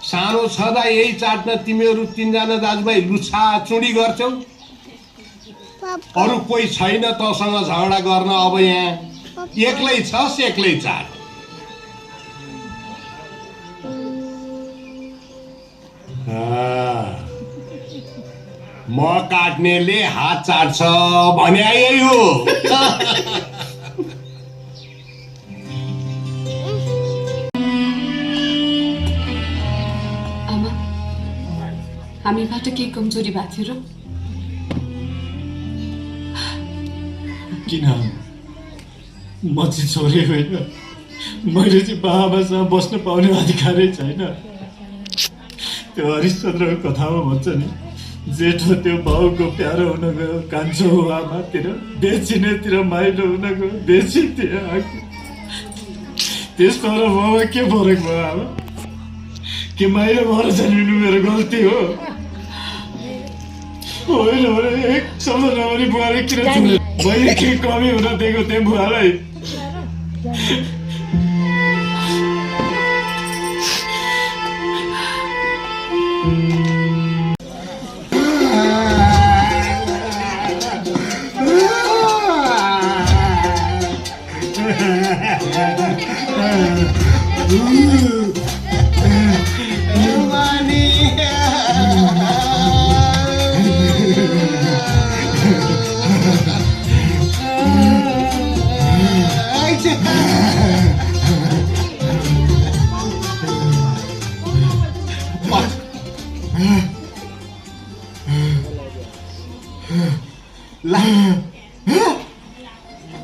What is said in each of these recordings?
सानो छँदा यही चाट्न तिमीहरू तीनजना दाजुभाइ लुछा चुडी गर्छौ। अरू कोही छैन तँसँग झगडा गर्न। अब यहाँ एक्लै छस्, एक्लै चाट। म काट्नेले हात चाट्छ भने यही हो। आमा, हामीबाट के कमजोरी भएको थियो र? किन म चाहिँ छोरी होइन? मैले चाहिँ बाबासँग बस्न पाउने अधिकारै छैन। त्यो हरिश्चन्द्रको कथामा भन्छ नि, जेठो त्यो बाउको प्यारो हुन गयो, कान्छो आमातिर, बेचिनेतिर माइलो हुन गयो, बेचितिर आएको। त्यसको र ममा के फरक भयो आमा? के माइलो भएर जन्मिनु मेरो गल्ती हो? होइन भने एक शब्द नभनी बुवाले किन छोड्यो? मैले के कमी हुन दिएको थिएँ बुवालाई?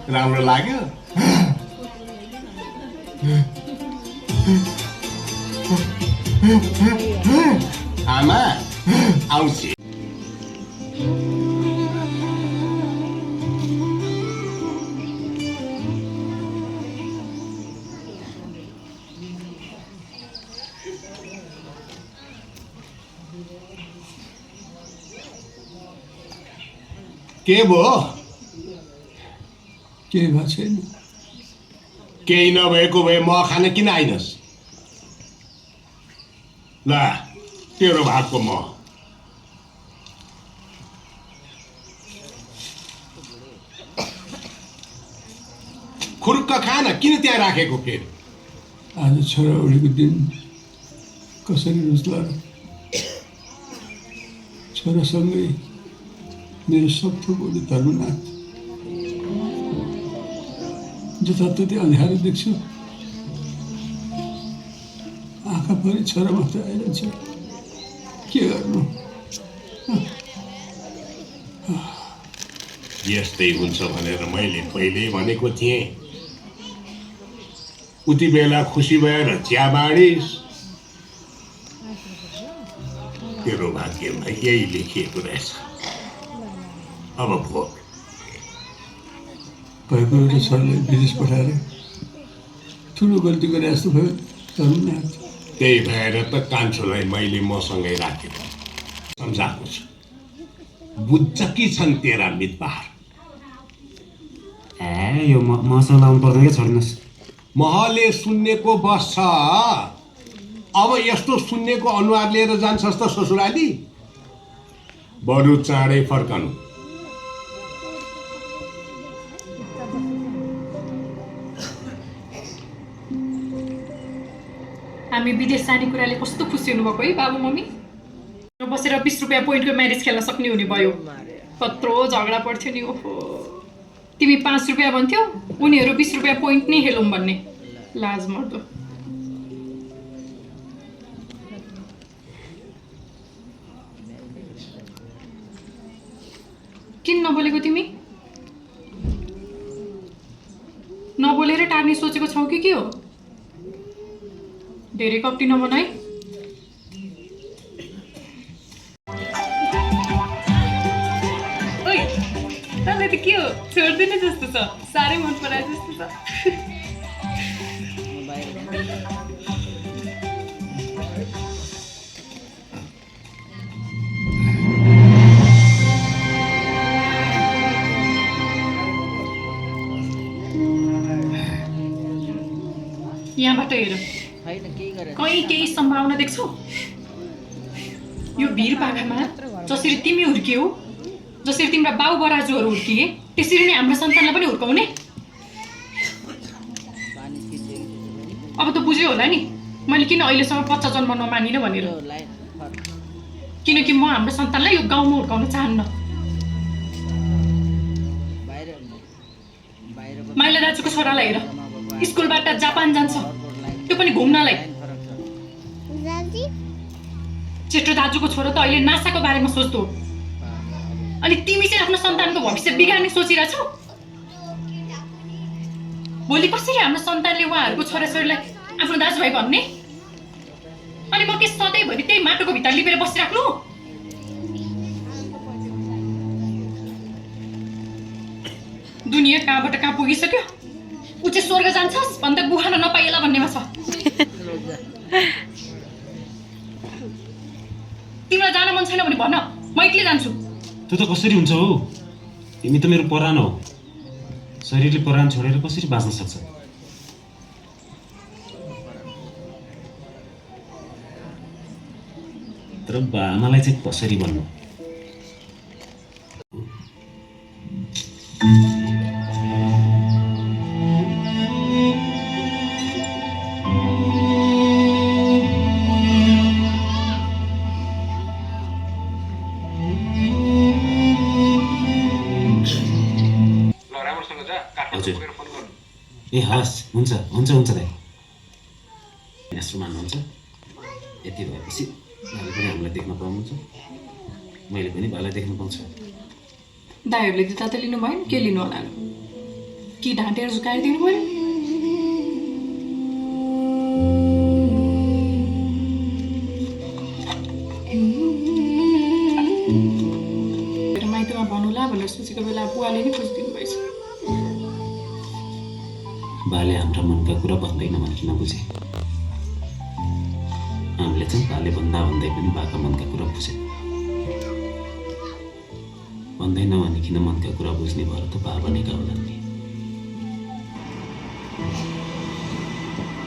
राम्रो लाग्यो? आमा आउँछ। के भयो? केही भएको छैन। केही नभएको भए म खान किन आइनस्? ल तेरो भागको म। खुर्क खान, किन त्यहाँ राखेको फेरि? आज छोराउडीको दिन कसरी रुच्ला र? छोरासँगै मेरो सप्तो बोली धर्मनाथ जताततै अँध्यारो देख्छु। आँखाभरि छोरा मात्र आइरहन्छ। के गर्नु? यस्तै हुन्छ भनेर मैले पहिल्यै भनेको थिएँ। उति बेला खुसी भएर चिया बाँडिस्। तेरो भाग्यमा यही लेखिएको रहेछ। अब भोग। भएको एउटा छोरालाई विदेश पठाएर ठुलो गल्ती गरे जस्तो भयो धर्मनाथ। त्यही भएर त कान्छोलाई मैले मसँगै राखेको, सम्झाएको छु। बुझ्छ कि छन् तेरा मितबार? यो मसँग लाउनु पर्दैन क्या, छोड्नुहोस्। महले सुन्नेको बस छ। अब यस्तो सुन्नेको अनुहार लिएर जान्छस् त ससुराली? बरु चाँडै फर्कनु। हामी विदेश जाने कुराले कस्तो खुसी हुनुभएको है बाबु मम्मी। बसेर 20 रुपियाँ पोइन्टको म्यारेज खेल्न सक्ने हुने भयो। कत्रो झगडा पर्थ्यो नि। ओहो, तिमी 5 रुपियाँ भन्थ्यौ, उनीहरू 20 रुपियाँ पोइन्ट नै खेलौँ भन्ने। लाज मर्दो। किन नबोलेको तिमी? नबोलेर टार्ने सोचेको छौ कि के हो? धेरै कप्टी नबन है। ओइ, तँलाई त के हो? छोड्दिने जस्तो छ। साह्रै मन पराए जस्तो छ। यहाँबाट हेर, कहीँ केही सम्भावना देख्छौ? यो भिर पाखामा जसरी तिमी हुर्कियौ, जसरी तिम्रा बाउ बराजुहरू हुर्किए, त्यसरी नै हाम्रो सन्तानलाई पनि हुर्काउने? अब त बुझ्यो होला नि मैले किन अहिलेसम्म बच्चा जन्माउन मानिनँ भनेर। किनकि म हाम्रो सन्तानलाई यो गाउँमा हुर्काउन चाहन्न। माइला दाजुको छोरालाई हेर, स्कुलबाट जापान जान्छ, त्यो पनि घुम्नलाई। चेट्रो दाजुको छोरा त अहिले नासाको बारेमा सोच्दो। अनि तिमी चाहिँ आफ्नो सन्तानको भविष्य बिगार्ने सोचिरहेछौ? भोलि कसरी हाम्रो सन्तानले उहाँहरूको छोराछोरीलाई आफ्नो दाजुभाइ भन्ने? अनि म के सधैँभरि त्यही माटोको भित्र लिपेर बसिराख्नु? दुनियाँ कहाँबाट कहाँ पुगिसक्यो। ऊ चाहिँ स्वर्ग जान्छस् भन्दा बुहान नपाइएला भन्नेमा छ। तिमीलाई जान मन छैन भने भन, म एक्लै जान्छु। त्यो त कसरी हुन्छ हौ? तिमी त मेरो परान हो। शरीरले परान छोडेर कसरी बाँच्न सक्छ? तर आमालाई चाहिँ कसरी भन्नु? ए हस्, हुन्छ हुन्छ हुन्छ दाइ। यस्तो मान्नुहुन्छ? यति भएपछि भाइले पनि हामीलाई देख्न पाउनुहुन्छ, मैले पनि भाइलाई देख्न पाउँछु। दाइहरूले दिँदा त लिनु भएन, के लिनु होला? कि ढाँटेर झुकाएर दिनु भयो? माइतमा भन्नुला भनेर सोचेको बेला बुवाले नै खोजिदिनु भएछ। बाले हाम्रा मनका कुरा भन्दैन भने किन बुझे? हामीले चाहिँ बाले भन्दा भन्दै पनि बाका मनका कुरा बुझे। भन्दैन भने किन मनका कुरा बुझ्ने भएर त बा भनेका होला नि।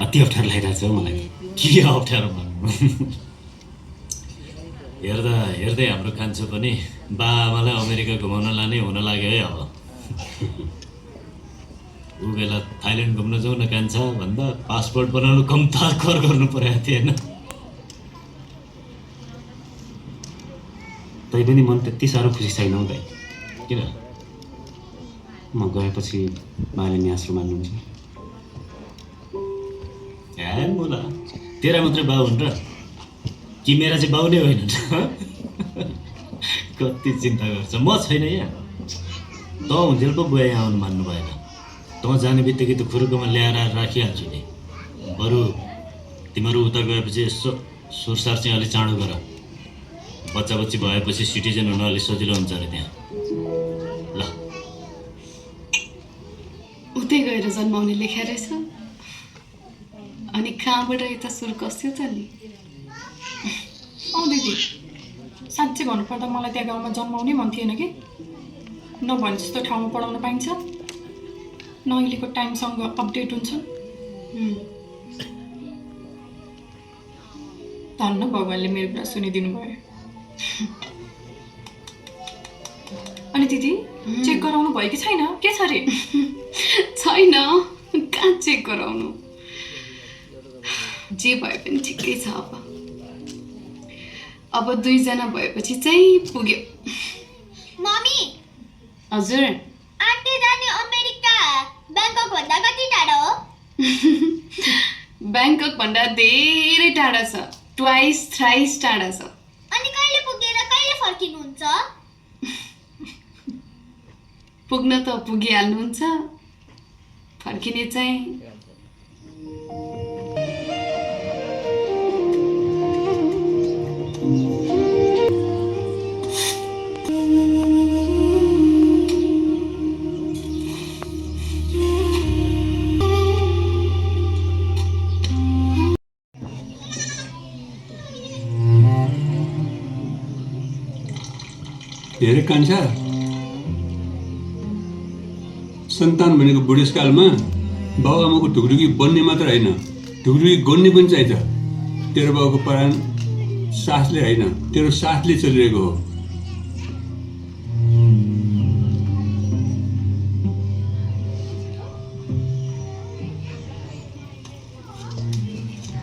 अति अप्ठ्यारो लागिरहेको छ मलाई। के अप्ठ्यारो भन्नु? हेर्दा हेर्दै हाम्रो कान्छो पनि बा आमालाई अमेरिका घुमाउन लाने हुन लाग्यो है। अब ऊ बेला थाइल्यान्ड घुम्न जाउँ न कान्छा भन्दा पासपोर्ट बनाउनु कम ताकर गर्नु परेको थिएन। तै पनि मन त्यति साह्रो खुसी छैन हौ दाइ। किन? म गएपछि बाले नि आश्रम मान्नुहुन्छ। ए मुला, तेरा मात्रै बाउ हुन् र? कि मेरा चाहिँ बाउ नै होइन? कति चिन्ता गर्छ। म छैन यहाँ। त हुन्थेल पो बुवा यहाँ आउनु मान्नु भएन। त जाने बित्तिकै त खुरुकोमा ल्याएर राखिहाल्छु नि। बरु तिमीहरू उता गएपछि यसो सुरसार चाहिँ अलिक चाँडो गर। बच्चा बच्ची भएपछि सिटिजन हुन अलिक सजिलो हुन्छ अरे त्यहाँ। ल उतै गएर जन्माउने लेख्या रहेछ। अनि कहाँबाट यता सुरु कस्यो त नि? दिदी, साँच्चै भन्नुपर्दा मलाई त्यहाँ गाउँमा जन्माउनै मन थिएन कि। नभने जस्तो ठाउँमा पढाउन पाइन्छ, न अहिलेको टाइमसँग अपडेट हुन्छ। धन्न भगवान्ले मेरो कुरा सुनिदिनु भयो। अनि दिदी, चेक गराउनु भयो कि छैन? के छ अरे? छैन, कहाँ चेक गराउनु? जे भए पनि ठिकै छ। अब 2 जना भएपछि चाहिँ पुग्यो। मम्मी, हजुर। आन्टी जाने अमेरिका ब्याङ्कक भन्दा कति टाढा हो? ब्याङ्कक भन्दा धेरै टाढा छ, ट्वाइस थ्राइस टाढा छ। अनि कहिले पुगेर कहिले फर्किनुहुन्छ? पुग्न त पुगिहाल्नुहुन्छ, फर्किने चाहिँ धेरै कान्छा, सन्तान भनेको बुढेसकालमा बाबुआमाको ढुकढुकी बन्ने मात्र होइन, ढुक्री गोड्ने पनि चाहिन्छ। तेरो बाउको प्राण सासले होइन, तेरो सासले चलिरहेको हो।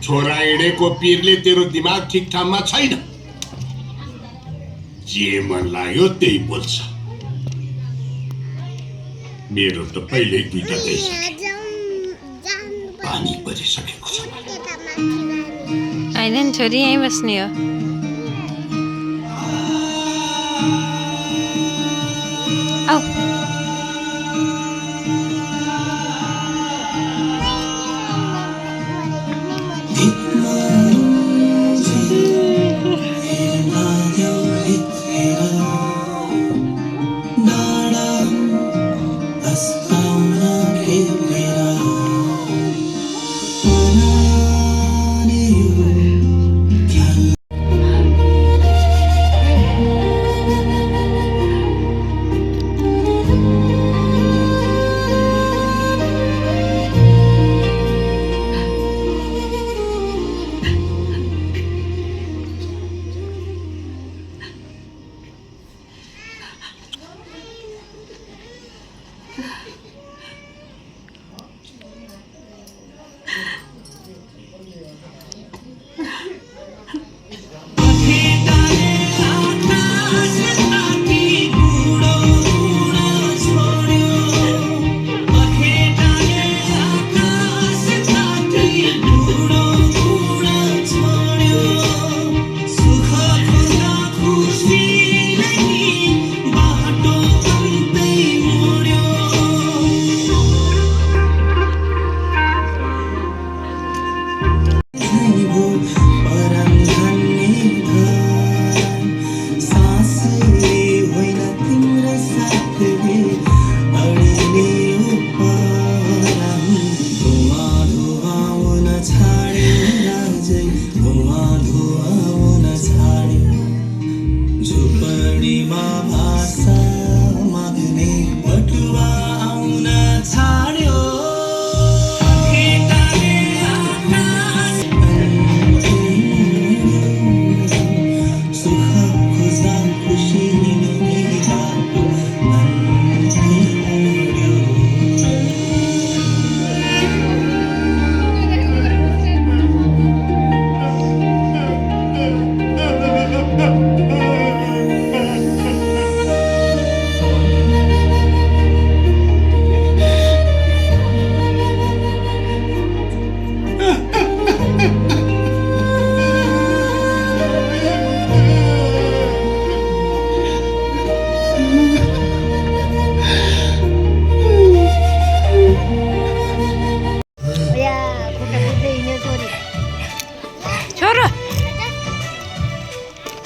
छोरा हिँडेको पिरले तेरो दिमाग ठिक ठाउँमा छैन। जे मन लाग्यो त्यही बोल्छ। मेरो त पहिल्यै दुईटा गइसक्यो, पानी परिसकेको छ। होइन नि छोरी, यहीँ बस्ने हो। आऊ।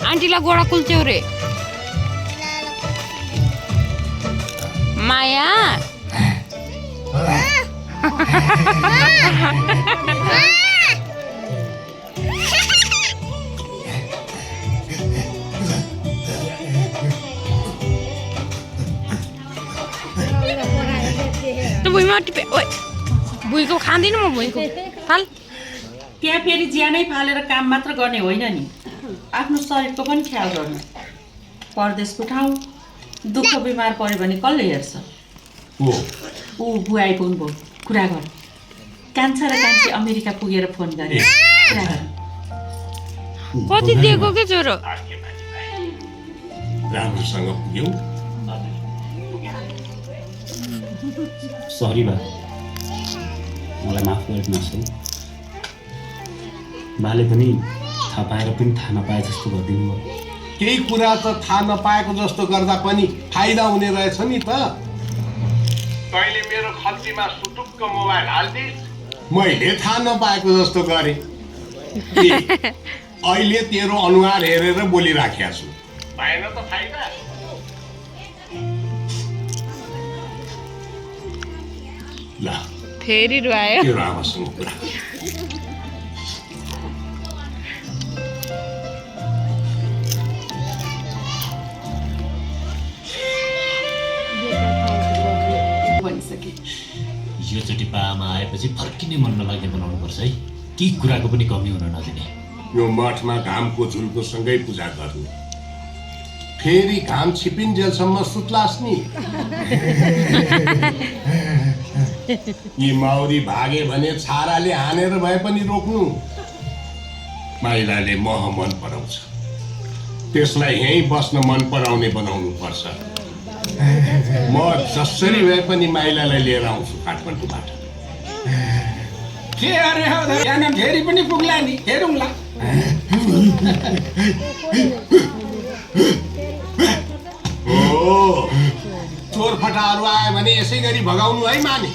आन्टीलाई गोडा कुल्च्यौ रे माया। त भुइँमा टिपे ओइ भुइँको खाँदिनँ म भुइँको फाल। त्यहाँ फेरि ज्यानै फालेर काम मात्र गर्ने होइन नि, आफ्नो शरीरको पनि ख्याल गर्नु। परदेशको ठाउँ दुःख बिमार पर्यो भने कसले हेर्छ? ऊ बुवा आइपुग्नु भयो, कुरा गर। कान्छा र कान्छी अमेरिका पुगेर फोन गरे, कुरा गर। कति दिएको के छोरो? राम्रोसँग पुग्यौ। सरी बा, मलाई माफ गरिदिनुहोस् है। बाले पनि थाहा पाएर पनि थाहा नपाए जस्तो गरिदिनु भयो। केही कुरा त थाहा नपाएको जस्तो गर्दा पनि फाइदा हुने रहेछ नि त। तैँले मेरो खल्तीमा सुटुक्क मोबाइल हाल्दिस्, मैले थाहा नपाएको जस्तो गरेँ। अहिले तेरो अनुहार हेरेर बोलिराखेको छु, भएन त फाइदा। ल फेरि रुवायो। तेरो आमासँग कुरा भनिसके। योचोटि बाआमा आएपछि फर्किने मन नलाग्ने बनाउनुपर्छ है। के कुराको पनि कमी हुन नदिने। यो मठमा घामको झुल्को सँगै पूजा गर्नु, फेरि घाम छिपिन्जेलसम्म सुत्लास् नि। यी माउरी भागे भने छाराले हानेर भए पनि रोक्नु। माइलाले मह मन पराउँछ, त्यसलाई यहीँ बस्न मन पराउने बनाउनु पर्छ। म जसरी भए पनि माइलालाई लिएर आउँछु काठमाडौँबाट। के अरे यहाँ फेरि पनि पुग्ला नि, हेरौँला। चोर फटाहरू आयो भने यसै गरी भगाउनु है माने।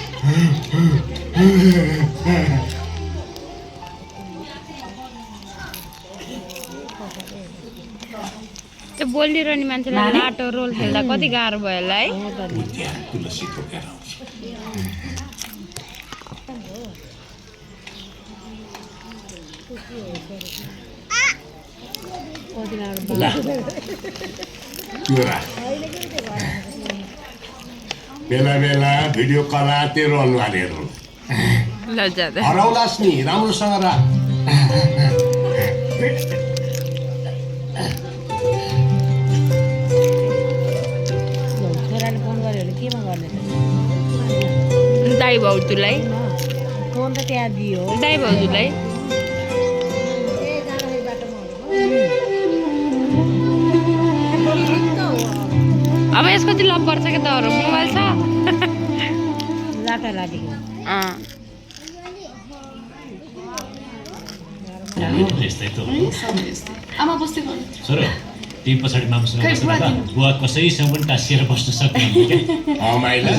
त्यो बोलिरहने मान्छेलाई लाटो रोल खेल्दा कति गाह्रो भयो होला है। तुलसी ठोकेर आउँछ। बेला बेला भिडियो कला तेरो अनुहारहरू हराउलास् नि, राम्रोसँग राख। दाइ भाउजूलाई दाइ भाउजूलाई अब यसको चाहिँ लप पर्छ क्या त, मोबाइल छ आमा बस्दै गर्नु छोरो, तिमी पछाडि मामुसँग बस्नु त बुवा कसैसँग पनि टाँसिएर बस्न सक्दैन। माइला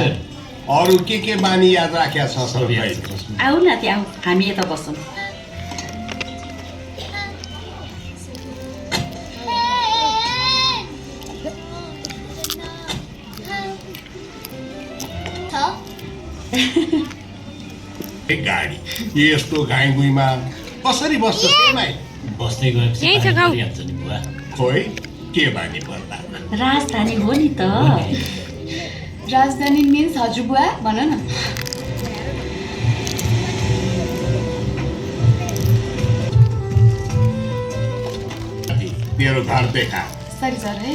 अरू के बानी याद राखेका छ सबै? आऊ न त्यहाँ, आऊ हामी यता बस्छौँ। गाडी यस्तो गाई गुईमा कसरी बस्छ? बस्दै गएपछि यही छ खाऊ। हाल्छ नि बुवा। खोइ के बानी पर्ला। राजधानी हो नि त। राजधानी मिन्स हजुरबुवा भन न। तेरो घर देखा। सरी सर है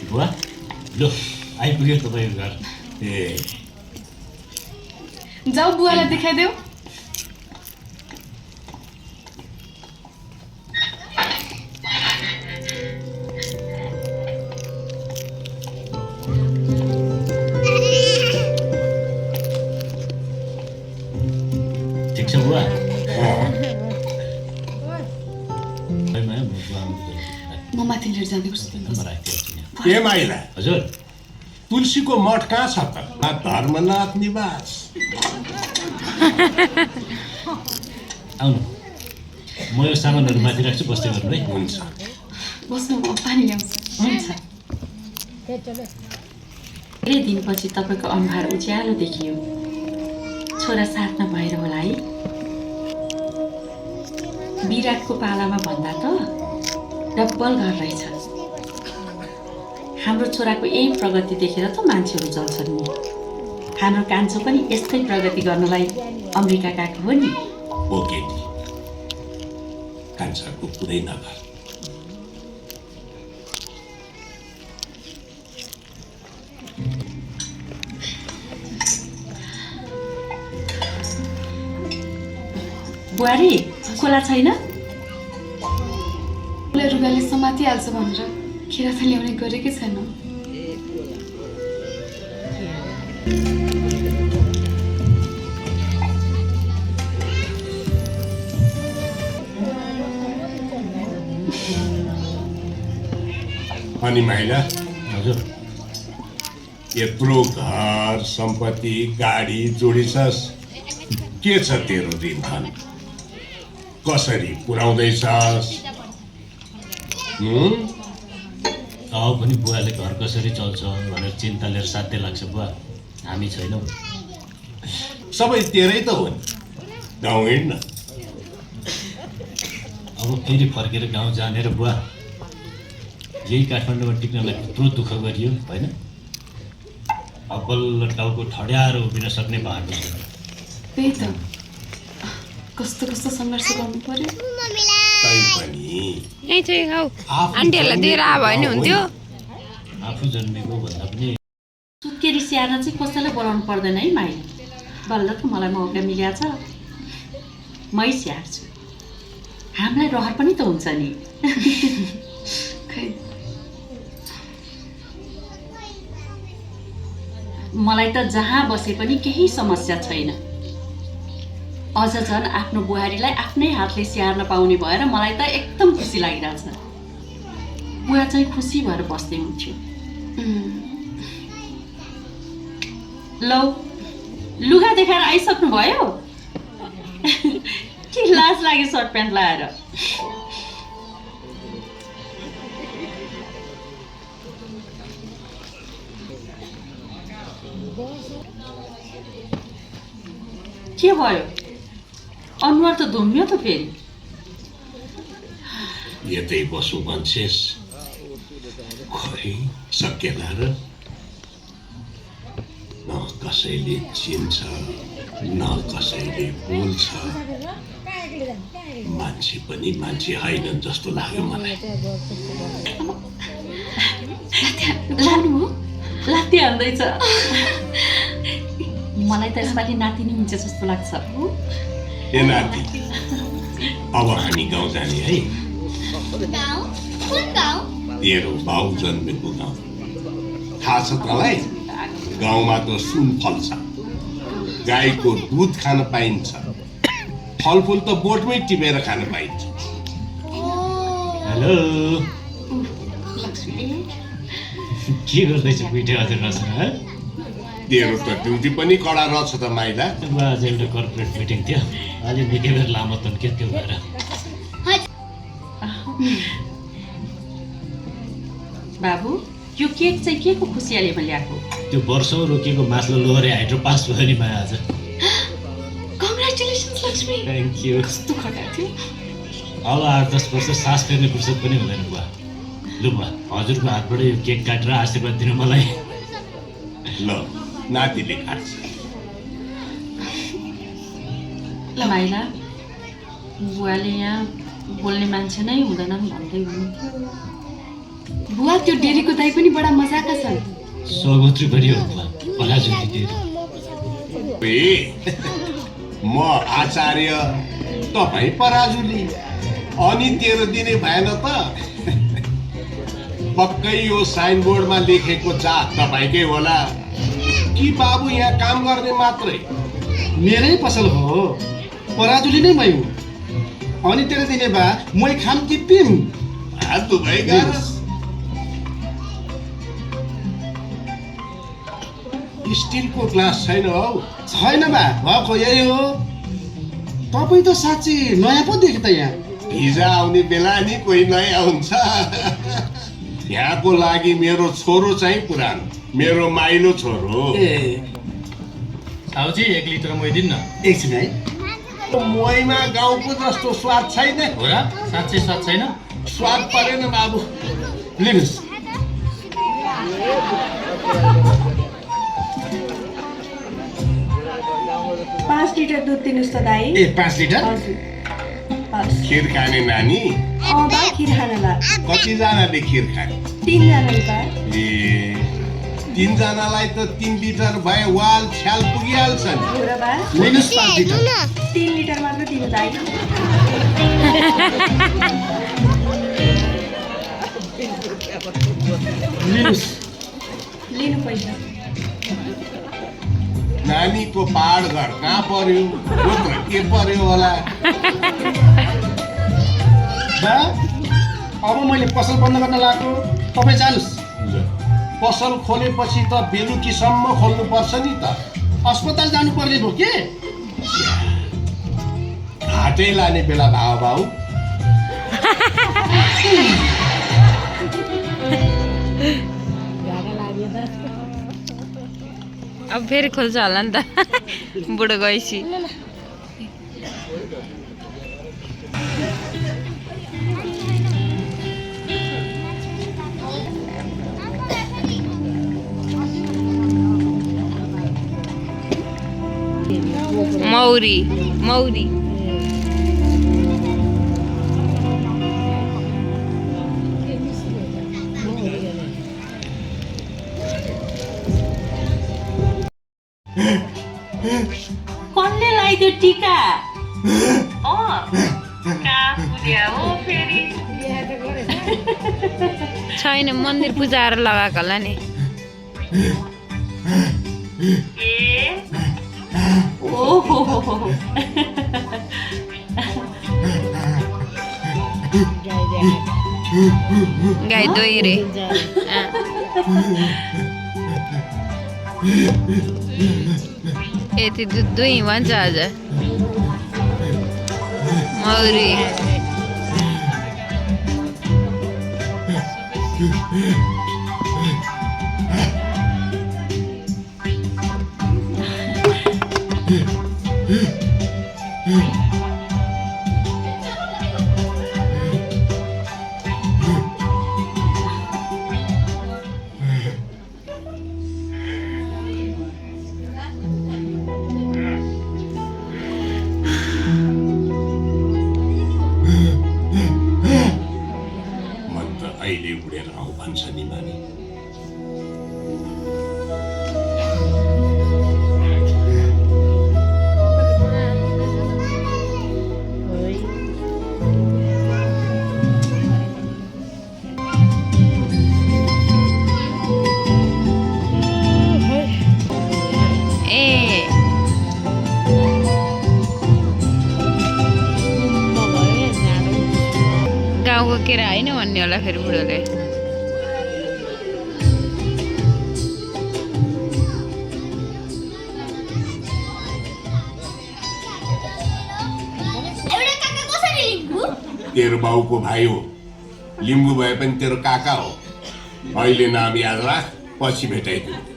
बुवा, लो आइपुग्यो तपाईँको घर। ए जाऊ बुवालाई देखाइदेऊ। ठिक छ बुवा? म माथि लिएर जाँदै कस्तो ए माइला, हजुर तुलसीको मठ कहाँ छ त? धर्मनाथ निवास। आउनु, म यो सामानहरू माथि राख्छु, बस्दै गर्नु है। हुन्छ। बस्नु, म पानी ल्याउँछु। हुन्छ। धेरै दिनपछि तपाईँको अनुहार उज्यालो देखियो। छोरा साथमा भएर होला है। विराटको पालामा भन्दा त डब्बल घर रहेछ। हाम्रो छोराको यही प्रगति देखेर त मान्छेहरू चल्छन् नि। हाम्रो कान्छो पनि यस्तै प्रगति गर्नलाई अमेरिका गएको हो नि। हो केटी, कान्छाको कुरै नगर। बुहारी खोला छैन? उसलाई रुगाले समातिहाल्छ भनेर खिरा त ल्याउने गरेकै छैन। अनि माइला, हजुर यत्रो घर सम्पत्ति गाडी जोडिछस्, के छ तेरो दिनधन? कसरी पुर्याउँदैछस्? अब पनि बुवाले घर कसरी चल्छ भनेर चिन्ता लिएर साध्य लाग्छ बुवा। हामी छैनौँ। सबै तेरै त हो नि। गाउँ हिँड्न। अब फेरि फर्केर गाउँ जाने र बुवा, यही काठमाडौँमा टिक्नलाई यत्रो दुःख गरियो होइन? अब बल्ल टाउको ठड्याएर उभिन सक्ने बाटो छ। त्यही त कस्तो कस्तो सङ्घर्ष गर्नु पर्यो। तैपनि यही चाहिँ खाऊ आफू आन्टीहरूलाई दिएर आयो भने हुन्थ्यो। आफू जन्मेको भन्दा पनि सुत्केरी स्याहार्न चाहिँ कसैलाई बोलाउनु पर्दैन है माइ। बल्ल त मलाई मौका मिल्या छ, मै स्याहार्छु। हामीलाई रहर पनि त हुन्छ नि। खै मलाई त जहाँ बसे पनि केही समस्या छैन। अझ झन् आफ्नो बुहारीलाई आफ्नै हातले स्याहार्न पाउने भएर मलाई त एकदम खुसी लागिरहेछ। बुवा चाहिँ खुसी भएर बस्दै हुन्थ्यो। लौ लुगा देखाएर आइसक्नु भयो? के लाज लाग्यो सर्ट प्यान्ट लाएर? के भयो? अनुहार त धुम्यो त फेरि। यतै बसु भन्छेस्, खोइ सकेला र? न कसैले चिन्छ न कसैले बोल्छ। मान्छे पनि मान्छे होइन जस्तो लाग्यो मलाई। लानु हो? लात्ती हान्दैछ। मलाई त यसपालि नातिनी हुन्छ जस्तो लाग्छ। ए नाति, अब हामी गाउँ जाने है। गाउँ? कुन गाउँ? तेरो बाउ जन्मेको गाउँ थाहा छ तँलाई? गाउँमा त सुन फल्छ, गाईको दुध खान पाइन्छ, फलफुल त बोटमै टिपेर खान पाइन्छ। हेलो के गर्दैछ पिठे हजुर रचना? तेरो त ड्युटी पनि कडा रहेछ त माइला। आज एउटा कर्पोरेट मिटिङ थियो, आज निकै बेर लामो तन्क्यो त्यो भएर। बाबु यो केक चाहिँ के को खुसियालीमा ल्याएको? त्यो वर्षौँ रोकिएको मास्लो लोहरे हाइड्रो पास भयो नि माया आज। कङ्ग्रेचुलेसन्स लक्ष्मी। Thank you. कस्तो खटाएको थियो। अब 8-10 वर्ष सास फेर्ने फुर्सद पनि हुँदैन बुवा। लु बुवा, हजुरको हातबाट यो केक काटेर आशीर्वाद दिनु मलाई। ल नातिले खान्छ। माइला बुवाले यहाँ बोल्ने मान्छे नै हुँदैनन् भन्दै हुनुहुन्थ्यो। बुवा त्यो डेरीको दाई पनि बडा मजाका छन्। सौगोत्री पनि हो बुवा, पराजुली डेरी। म आचार्य, तपाईँ पराजुली, अनि तेरो दिने भएन त? पक्कै यो साइनबोर्डमा लेखेको जात तपाईँकै होला कि बाबु यहाँ काम गर्ने मात्रै? मेरै पसल हो, पराजुली नै मै हुँ। अनि तेरो दिने बा मै खाम कि पिम? दुवै गाह्रो। स्टिलको ग्लास छैन हौ? छैन बा, भएको यही हो। तपाईँ त साँच्ची नयाँ पो देखेँ त यहाँ। भिजा आउने बेला नि कोही नयाँ हुन्छ। यहाँको लागि मेरो छोरो चाहिँ पुरानो, मेरो माइलो छोरो। ए साउजी 1 लिटर मही दिन्न। एकछिन है। मोहीमा गाउँको जस्तो स्वाद छैन। हो र? साँच्चै स्वाद छैन? स्वाद परेन बाबु, लिनुहोस्। 5 लिटर दुध दिनुहोस् त दाइ। ए 5 लिटर? हजुर। हस्। खिर खाने नानी? बा खिर खानला। कतिजनाले खिर खाने? 3 जनाले बा। ए 3 जनालाई त 3 लिटर भए वाल छ्याल पुगिहाल्छ नि। हो र बा? लिनुहोस् 5 लिटर। 3 लिटर मात्र दिनु दाइ। लिनुहोस्। लिनु पैसा। नानीको पाहाड घर कहाँ पर्यो? गोत्र के पर्यो होला? बा, अब मैले पसल बन्द गर्न लाग्यो, तपाईँ जानुहोस्। पसल खोलेपछि त बेलुकीसम्म खोल्नुपर्छ नि त। अस्पताल जानुपर्ने भयो के? हाटै लाने बेला भाउ भाउ। अब फेरि खोल्छ होला नि त बुढो गएपछि। मौरी मौरी खै त्यो टिका छैन मन्दिर पूजाहरू लगाएको होला नि ओहो गाई दोही रे यति दुध दुई भन्छ आज मौरी अहिले उडेर आऊ भन्छ नि मानी गाउँको केरा होइन भन्ने होला फेरि बुढोले तेरो बाउको भाइ हो लिम्बू भए पनि तेरो काका हो अहिले नाम याद राख पछि भेटाइदियो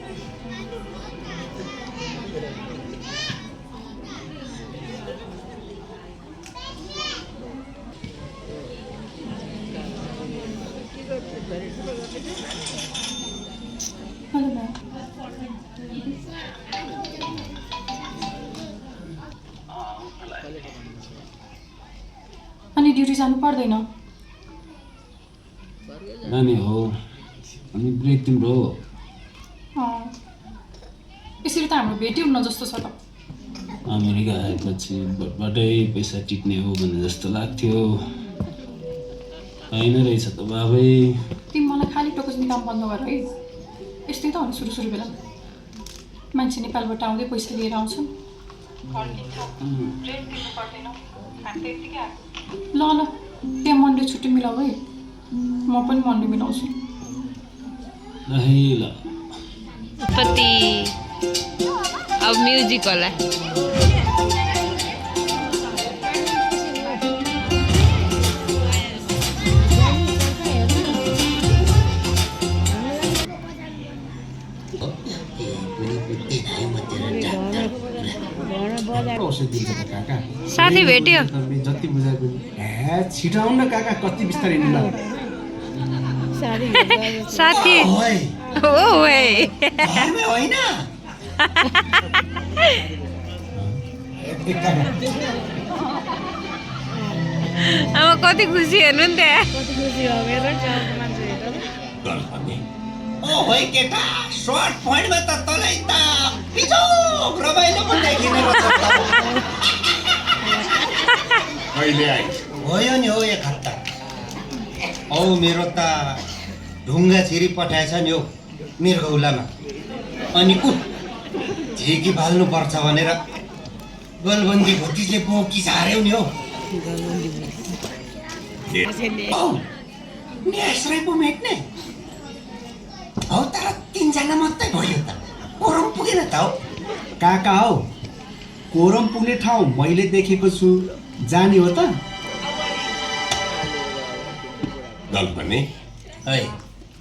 अनि ड्युटी जानु पर्दैन नानी हो अनि ब्रेक तिम्रो हो यसरी त हाम्रो भेटै हुन्न जस्तो छ त अमेरिका आएपछि बटबाटै पैसा टिक्ने हो भन्ने जस्तो लाग्थ्यो होइन रहेछ त बाबै तिमी मलाई खाली टोकजनी काम बन्द गर है यस्तै त हो नि सुरु बेला मान्छे नेपालबाट आउँदै पैसा लिएर आउँछन् ल त्यहाँ मन्डे छुट्टी मिलाऊ है म पनि मन्डे मिलाउँछु ल पति अब म्युजिक होला साथी भेट्यो जति बुझाए पनि छिटो आउनु न काका कति बिस्तारै हिँड्नु साथी हो होइन अब कति खुसी हेर्नु नि त्यहाँ ओइ केटा सर्ट पोइन्टमा त तँलाई त बिजोग रमाइलो पो देखिने रहेछ कहिले आइ भयो नि हो एक हप्ता औ मेरो त ढुङ्गा छिरी पठाएछ नि हो मेरो गौलामा अनि झिकी फाल्नु पर्छ भनेर गोलबन्दी भतिजले पोकी झार्यौ नि हो नेस्रै पो मेट्ने हौ तर 3 जना मात्रै भयो त कोरम पुगेन त हौ काका हौ कोरम पुग्ने ठाउँ मैले देखेको छु जाने हो त गल पनि है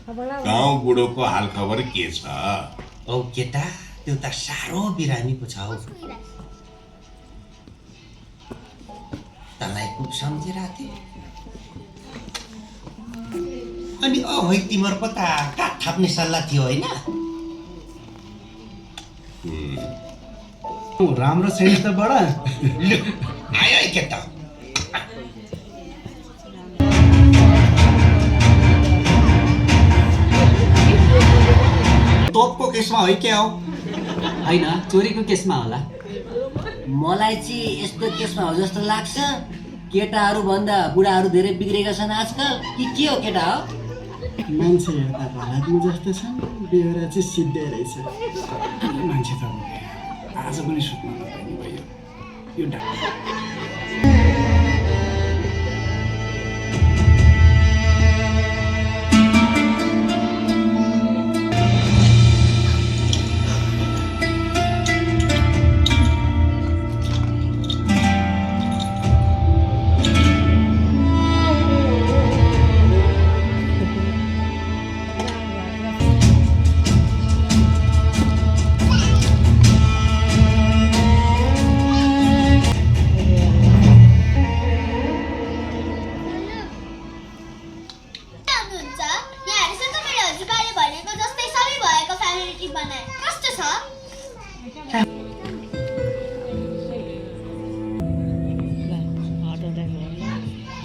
गाउँ बुढोको हाल खबर के छ औ केटा त्यो त साह्रो बिरामी पो छ हौ तँलाई खुब सम्झिरहेको थिएँ अनि है तिम्रो पो त काठ थाप्ने सल्लाह थियो होइन राम्रो छैन त बडा आयो है केटा तोपको केसमा है क्या हो होइन चोरीको केसमा होला मलाई चाहिँ यस्तो केसमा हो जस्तो लाग्छ केटाहरू भन्दा बुढाहरू धेरै बिग्रेका छन् आजकल कि के हो केटा हो मान्छे हेर्दा भलादमी जस्तो छ बेहोरा चाहिँ सिद्धै रहेछ मान्छे त आज पनि सुत्न नपाइने भयो यो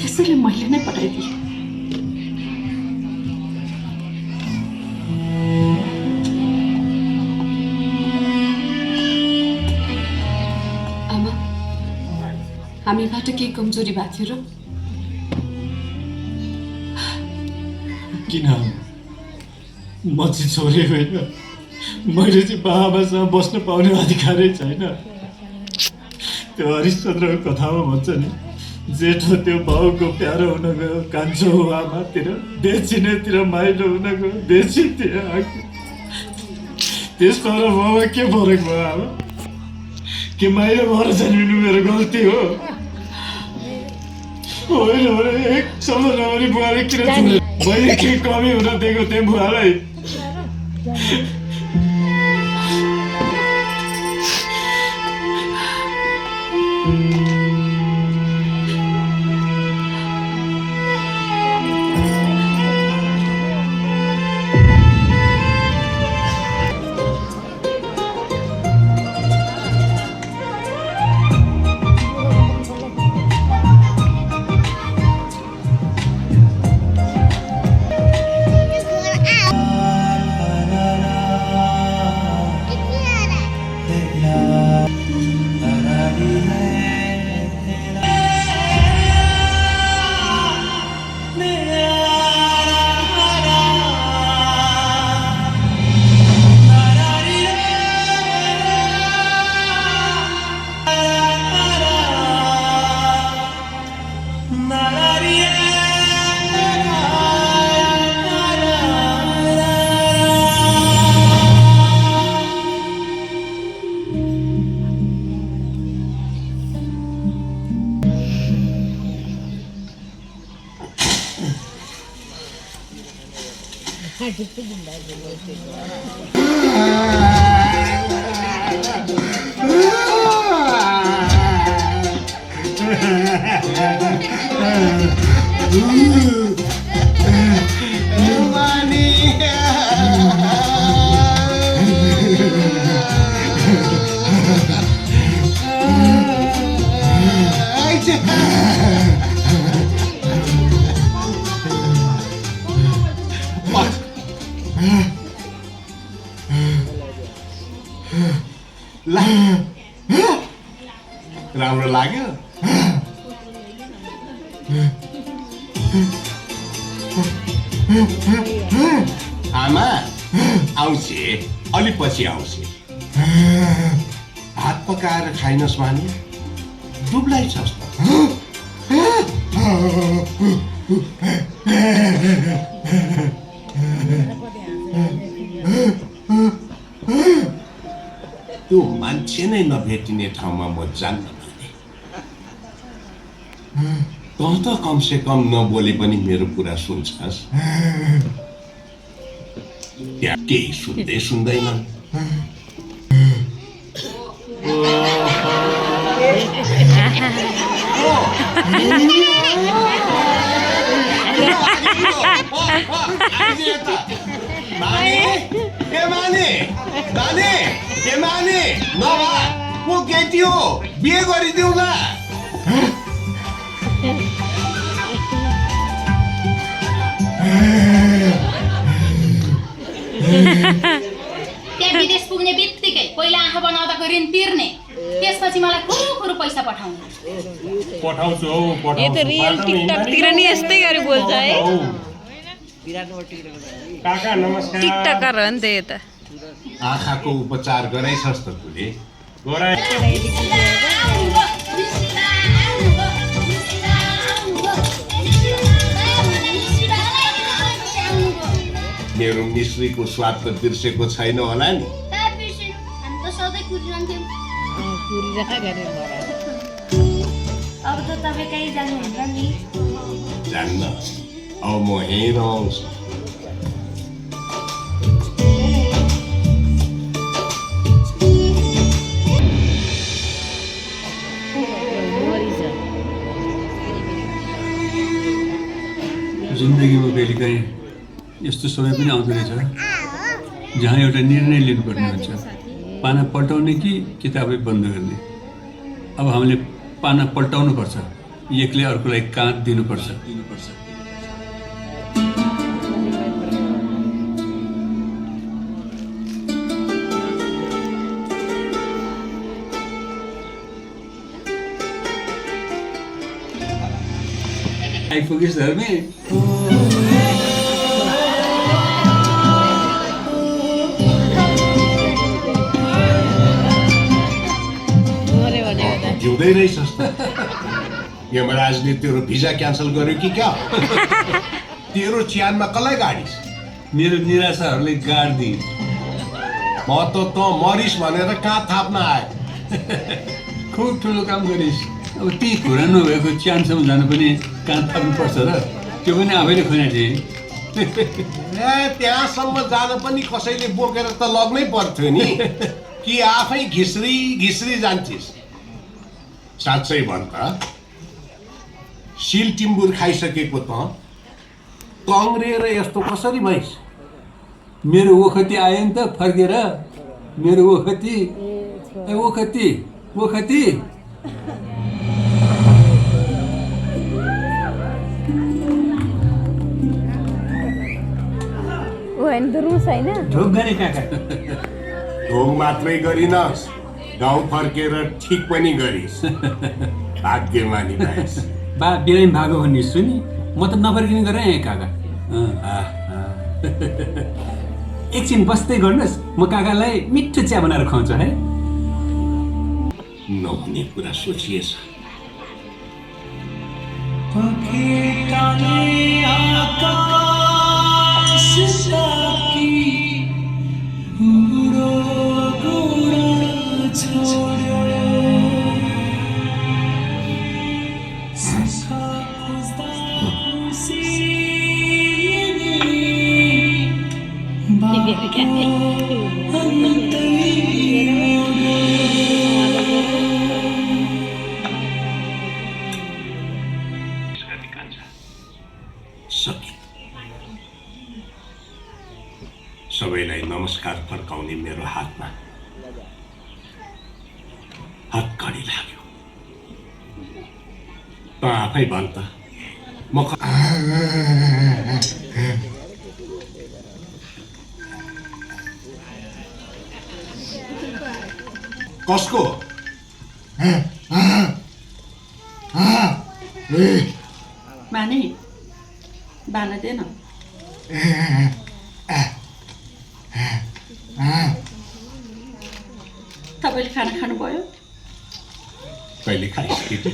त्यसैले मैले नै पठाइदिएँ। आमा हामीबाट केही कमजोरी भएको थियो र किन म चाहिँ छोरी होइन मैले चाहिँ बाबासँग बस्न पाउने अधिकारै छैन त्यो हरिश्चन्द्रको कथामा भन्छ नि जेठो त्यो बाउको प्यारो हुन गयो कान्छो आमातिर बेचिनेतिर माइलो हुन गयो बेचितिर त्यसमा र ममा के फरक भयो आमा के माइलो भएर जन्मिनु मेरो गल्ती हो होइन भने एक शब्द नभनी बुवाले किन छोड्यो मैले के कमी हुन दिएको थिएँ बुवालाई राम्रो लाग्यो आमा आउँछ अलि पछि आउँछ भात पकाएर खाइनस् माने दुब्लाई छस् त त्यो मान्छे नै नभेटिने ठाउँमा म जान्न तँ त कमसे कम नबोले पनि मेरो कुरा सुन्छस् त्यहाँ केही सुन्दै सुन्दैन को केटी हो बिहे गरिदिउँला त्यहाँ विदेश पुग्ने बित्तिकै पहिला आँखा बनाउँदाको ऋण तिर्ने त्यसपछि मलाई खुब पठाउनु। पठाउँछु हौ यो पठाउँछु त रियल बाटोमा टिकटकतिर नि यस्तै गरी बोल्छ है हौ। काका नमस्कार। टिकटकर हो नि त यो त आँखाको उपचार गराइछस् त तुले गराए मेरो मिश्रीको स्वाद त बिर्सेको छैन होला नि। हामी त सधैँ कुदिरहन्थ्यौँ। अब त तपाईँ कहीँ जानुहुन्छ नि? जान्न अब म यहीँ रहन्छु। जिन्दगीमा कहिलेकाहीँ यस्तो समय पनि आउँदो रहेछ जहाँ एउटा निर्णय लिनुपर्ने हुन्छ, पाना पल्टाउने कि किताबै बन्द गर्ने। अब हामीले पाना पल्टाउनुपर्छ, एकले अर्कोलाई काँध दिनुपर्छ। आइपुगेस् धर्मे। जिउँदै रहेछस् त। यमराजले तेरो भिजा क्यान्सल गर्यो कि क्या? तेरो च्यानमा कसलाई गाडिस्? मेरो निराशाहरूले गाड दिए। म त मरिस् भनेर कहाँ थाप्न आए। खुब ठुलो काम गरिस्। अब ती कुरा नभएको च्यानसम्म जानु पनि कान थाप्नुपर्छ र त्यो पनि आफैले खोइनाथे। त्यहाँसम्म जान पनि कसैले बोकेर त लग्नै पर्थ्यो नि। कि आफै घिस्री जान्छिस्? साँच्चै भन् त सिल टिम्बुर खाइसकेको त कङ्ग्रेर यस्तो कसरी भइस्? मेरो ओखती आयो नि त फर्केर। मेरो ओखती ओखती ओखती ढोक गरे काका। ढोग मात्रै गरिनस्, गाउँ फर्केर ठिक पनि गरिस्। भाग्यमानी भएस्। बा बिरामी भागो भन्ने सुनि म त नफर्किने गरेँ काका। एकछिन बस्दै गर्नुहोस्, म काकालाई मिठो चिया बनाएर खुवाउँछु है। नहुने कुरा सोचिएछ। सबैलाई नमस्कार फर्काउने मेरो हातमा हत्कडी लाग्यो। त आफै भन् त म कसको? माने बाना दे न। तपाईँले खाना खानुभयो? कहिले खाइस् केटी?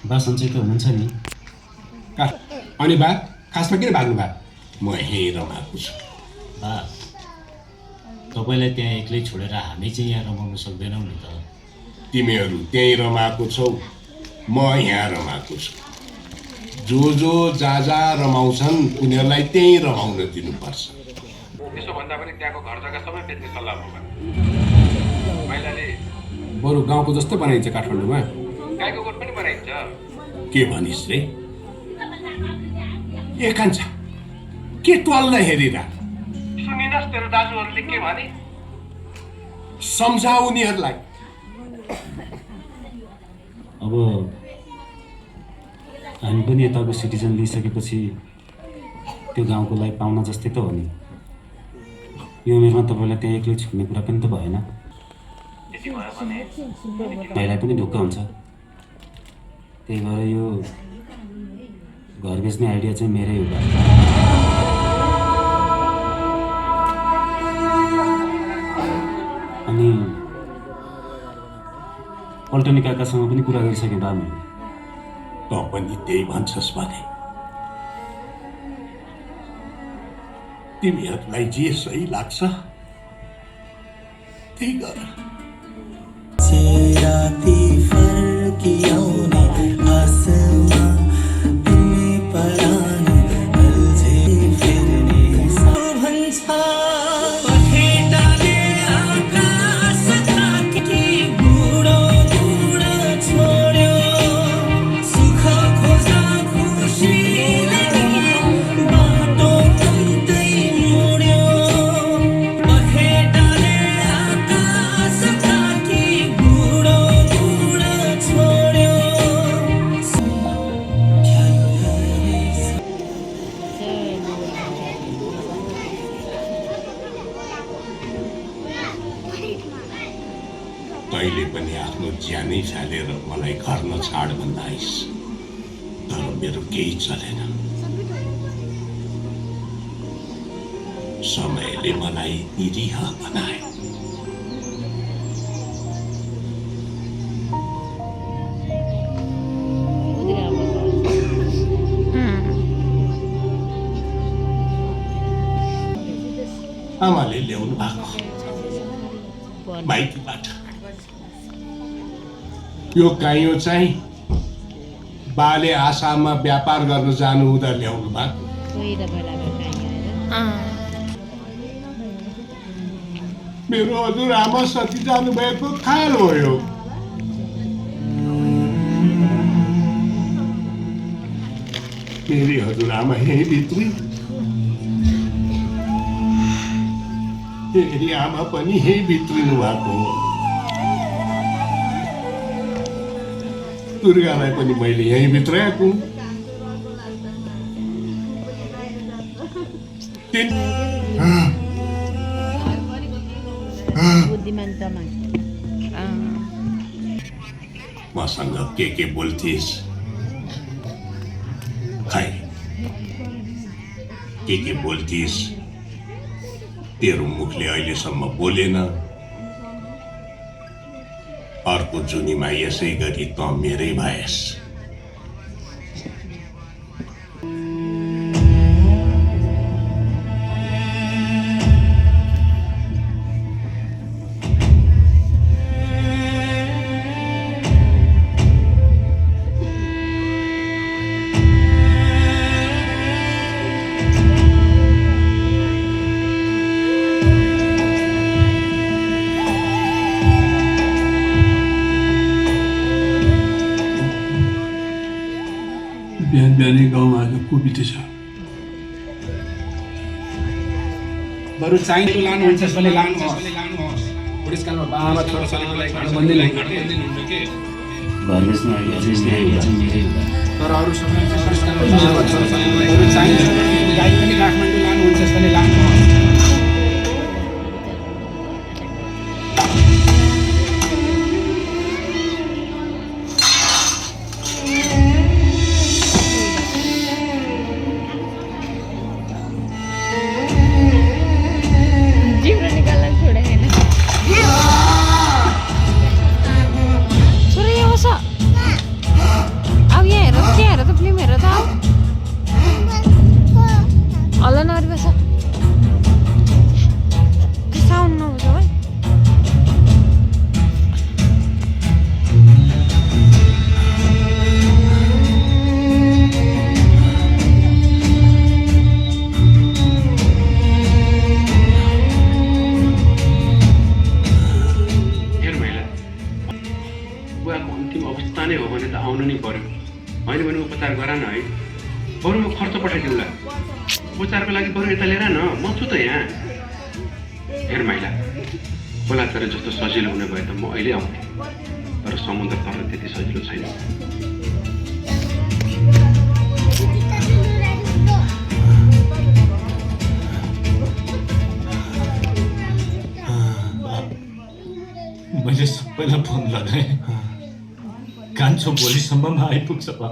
बा सन्चै त हुनुहुन्छ नि? अनि बा खासमा किन भाग्नु भयो? म यहीँ रमाएको छु। बा तपाईँलाई त्यहाँ एक्लै छोडेर हामी चाहिँ यहाँ रमाउन सक्दैनौँ नि त। तिमीहरू त्यहीँ रमाएको छौ, म यहाँ रमाएको छु। जो जहाँ रमाउँछन् उनीहरूलाई त्यहीँ रमाउन दिनुपर्छ। त्यसो भन्दा पनि त्यहाँको घर जग्गा सबै बेच्ने सल्लाह भयो। महिलाले बरु गाउँको जस्तै बनाइन्छ काठमाडौँमा। गाईको गोठ पनि बनाइन्छ। के भनिस् रे? ए कान्छा के ट्वाल्न हेरिरा? सुनिनस् तेरो दाजुहरूले के भने? सम्झाउ उनीहरूलाई। अब हामी पनि यताको सिटिजन लिइसकेपछि त्यो गाउँको लागि पाउना जस्तै त हो नि। यो उमेरमा तपाईँलाई त्यहाँ एक्लै छुट्ने कुरा पनि त भएन। भाइलाई पनि ढुक्क हुन्छ। त्यही भएर यो घर बेच्ने आइडिया चाहिँ मेरै हो। अनि पल्टनी काकासँग पनि कुरा गरिसकेँ बा मैले। त पनि त्यही भन्छस् भने तिमीहरूलाई जे सही लाग्छ त्यही गर। राती फर्कियाउने आसमा तिमी परानी अल्झे फिर्ने भन्छ पखेटाले आकाश ताकी बुढो बुढो छोड्यो सुख खोजा खुसीले बाटो कतै मोड्यो पखेटाले आकाश ताकी बुढो बुढो छोड्यो तैँले पनि आफ्नो ज्यानै छालेर मलाई घर नछाड भन्दा आइस, तर मेरो केही चलेन। समयले मलाई निरीह बनायो। आमाले ल्याउनु भएको माइतीबाट यो काइयो चाहिँ बाले आसाममा व्यापार गर्न जानु हुँदा ल्याउनु भएको। मेरो हजुरआमा सती जानुभएको खाल हो यो। मेरी हजुरआमा यही भित्री, मेरी आमा पनि यही भित्रिनु भएको हो। दुर्गालाई पनि मैले यही भित्राएको। मसँग के बोल्थिस्? खै के बोल्थिस्? तेरो मुखले अहिलेसम्म बोलेन। अर्को जुनीमा यसै गरी त मेरै भएस्। बिहानै गाउँमा आज कोभिड छ। बरु चाहिँदो लानुहुन्छ भने लानुहोस्। बुढेसकालमा बाबा छोराछोरीको लागि खानु भन्दै हुनुहुन्छ के? घर बेच्ने आइडिया चाहिँ मेरै हो। तर अरू समय बुढेसकालमा बाबा छोराछोरीको लागि बरु चाहिन्छ भने गाई पनि काठमाडौँ लानुहुन्छ भने लानुहोस्। उपचारको लागि बरु यता लिएर न, म छु त यहाँ। हेर माइला, बोलाचार जस्तो सजिलो हुने भए त म अहिले आउँथेँ, तर समुद्र तर्न त्यति सजिलो छैन। मैले सबैलाई फोन लगाएँ, कान्छो भोलिसम्ममा आइपुग्छ बा।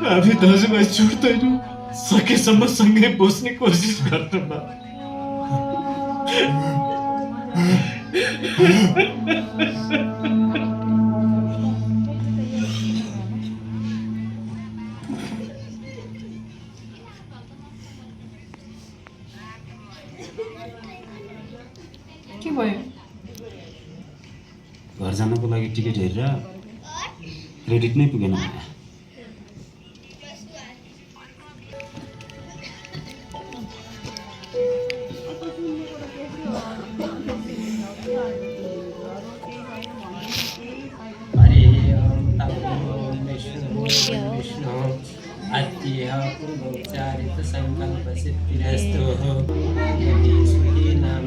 हामी दाजुभाइ छुट्दैनौँ, सकेसम्म सँगै बस्ने कोसिस गर्नु बा। के भयो? घर जानको लागि टिकट हेरेर क्रेडिट नै पुगेन। पूर्वोच्चारित संकल्प सिद्धिरस्तु सुखी नाम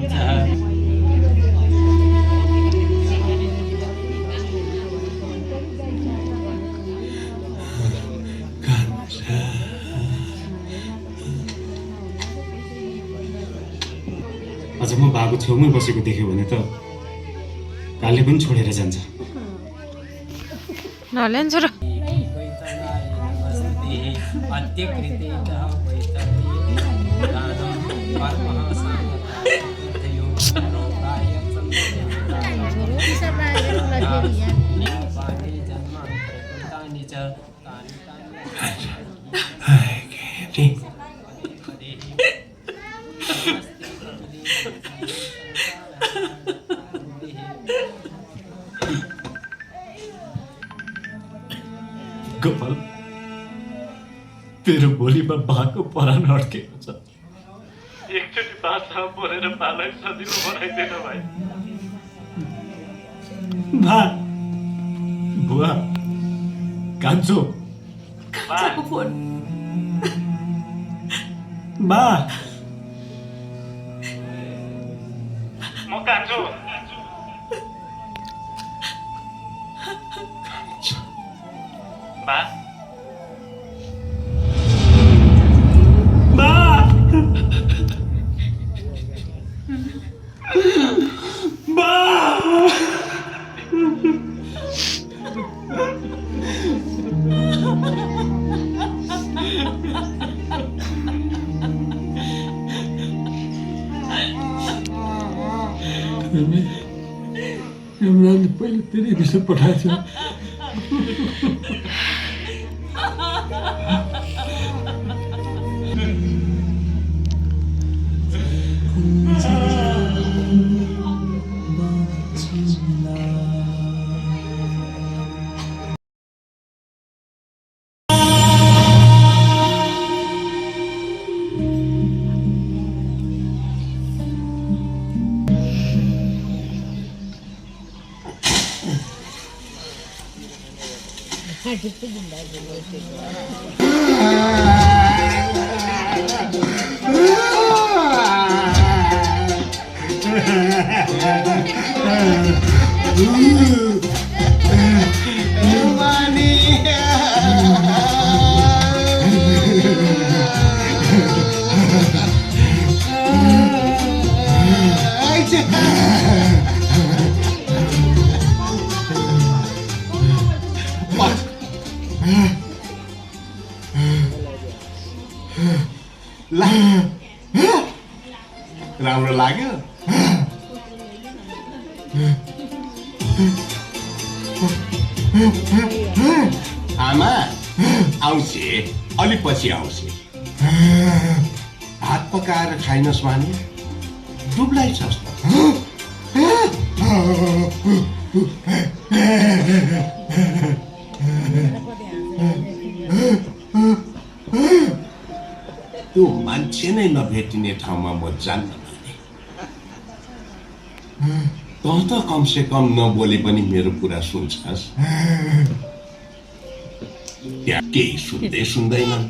अझ म बाबु छेउमै बसेको देख्यो भने त काले पनि छोडेर जान्छ। नलेन्छ र गोपाल, तेरो बोलीमा बाको परान अड्केको छ। एकचोटि बाछा बोलेर बालाई सजिलो बनाइदिएन भाइ। बा, बुवा, कान्छो, कान्छोको फोन। बा, म कान्छो। बा, बा, बा, इमरानले पहिले धेरै विषय पठाएको थियो। राम्रो लाग्यो? आमा आउँछ, अलि पछि आउँछ। भात पकाएर खाइनस् भने डुब्लाई छस् त। त्यो मान्छे नै नभेटिने ठाउँमा म जान्न भने तँ त कमसे कम नबोले पनि मेरो कुरा सुन्छस्। त्यहाँ केही सुन्दै सुन्दैनन्।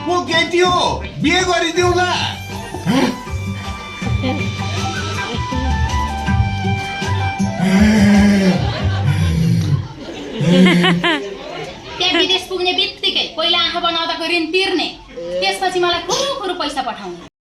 को केटी हो बिहे गरिदिऊ न। त्यहाँ विदेश पुग्ने बित्तिकै पहिला आँखा बनाउँदाको ऋण तिर्ने, त्यसपछि मलाई खुरु खुरु पैसा पठाउने।